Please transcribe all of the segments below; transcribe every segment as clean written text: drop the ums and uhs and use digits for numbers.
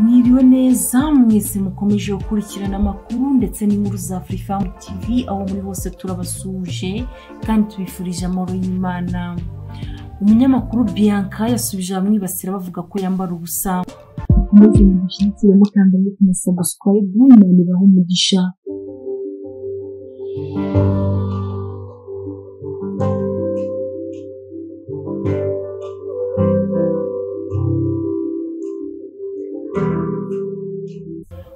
Mwiriwe neza mwese mukomeje gukurikirana amakuru ndetse n'inkuru za Afrifame TV aho muri hose turabasuje kandi tubifurije amahoro y'Imana. Umunyamakuru Bianca yasubije abamwibasira bavuga ko yambara ubusa. Muze mushyigikire mukanda like na subscribe n'imana baho umugisha.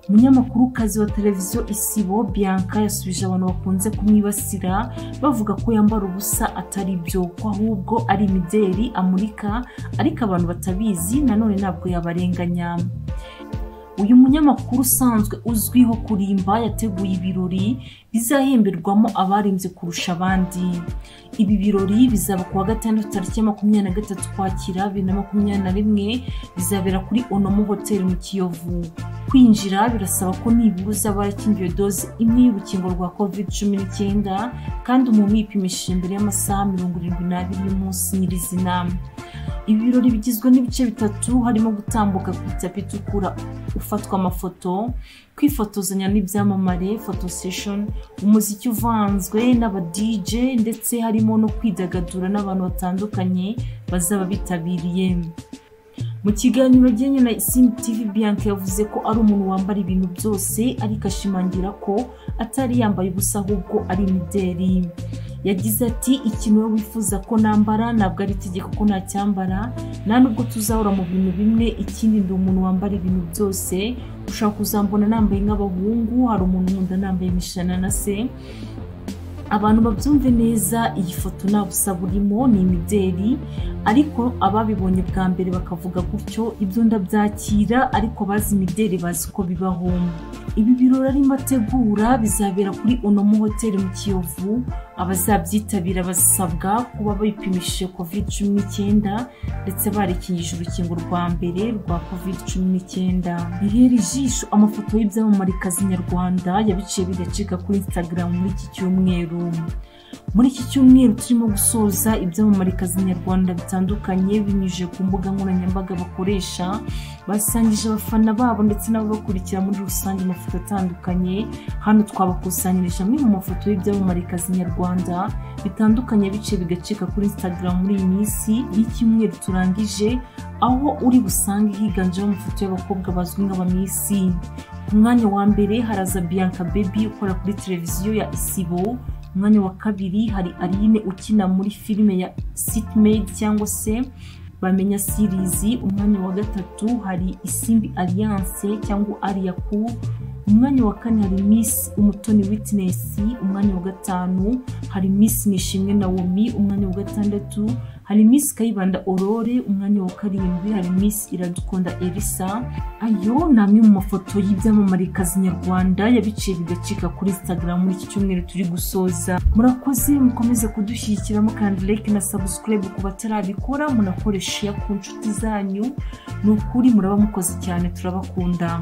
Umunyamakuru kazi wa televiziyo Isibo Bianca yasubije abantu bakunze kumwibasira bavuga ko yambara ubusa atari byo ko ahubwo ari imideli amurika ariko abantu batabizi nanone ntabwo yabarenganya. Uyu munyamakuru usanzwe uzwiho kurimba yateguye ibirori bizahemberwamo abarimbye kurusha abandi. Ibi birori bizaba kuwa gatandatu tariki 23 Ukwakira 2021 bizabera kuri Onomo Hotel mu Kiyovu. Kwinjira birasaba ko nibuza barakingiwe doze imwe y'urukingo rwa COVID-19 kandi umuntu yipimishije imbere y'amasaha 72 y'umunsi nyirizina. Ibi birori bigizwe n'ibice bitatu harimo gutambuka ku itapi itukura ufatwa amafoto, kwifotozanya n'ibyamamare photo session, umuziki uvanzwe n'aba DJ ndetse harimo no kwidagadura n'abantu batandukanye bazaba bitabiriye. Mu kiganiro genye na Isimbi TV Bianca yavuze ko ari umuntu wambara ibintu byose ariko ashimangira ko atari yambaye ubusa ahubwo ari imideli. Yagize ati ikintu wifuza ko nambara ntabwo ari itegeko ko nacyambara nta nubwo tuzahora mu bintu bimwe, ikindi ndi umuntu wambara ibintu byose. Ushaka kuzambona nambaye nk'abahungu, hari umuntu nkunda nambaye imishanana se. Abantu babyumve neza, iyi foto nta busa burimo, ni imideli ariko ababibonye bwa mbere bakavuga gutyo ibyo ndabyakira ariko bazi imideli bazi ko bibaho. Ibi birori arimo ategura bizabera kuri Onomo Hotel mu Kiyovu. Abazabyitabira basabwa kuba bipimishije COVID-19 ndetse barekingije urukingo rwa mbere rwa COVID-19. Bihera ijisho amafoto y'ibyamamaryakazi nyarwanda yabiciye bigacika kuri Instagram muri iki cyumweru. Muri iki cyumweru turimo gusoza ibyamamaryakazi nyarwanda bitandukanye binyujije ku mbuga nkoranyambaga bakoresha, basangije abafana babo ndetse n'ababakurikira muri rusange amafoto atandukanye. Hano twabakusanyirije amwe mu mafoto y'ibyamamaryakazi nyarwanda bitandukanye biciye bigacika kuri Instagram muri iyi minsi y'icyumweru turangije, aho uri busange higanjemo amafoto y'abakobwa bazwi nk'abamisi. Ku mwanya wa mbere haraza Bianca Baby ukora kuri televiziyo ya Isibo. Umwanya wa kabiri hari Aline ukina muri filime ya Sitmaid cyangwa se Bamenya series. Umwanya wa gatatu hari Isimbi Alliance cyangwa Ariyaku. Umwanya wa kane hari Miss Umutoni Witness. Umwanya wa gatanu hari Miss Nishimwe Naomi. Umwanya wa gatandatu hari Miss Kayibanda Aurore. Umwanya wa karindwi hari Miss Iradukunda Elisa. Ayo namwe mu mafoto y'ibyamamaryakazi nyarwanda yabiciye bigacika kuri Instagram muri iki cyumweru turi gusoza. Murakoze mukomeze kudushyigikira mukanda like na subscribe ku batarabikora, munakoresha ku nshuti zanyu. Nukuri muraba mukoze cyane, turabakunda.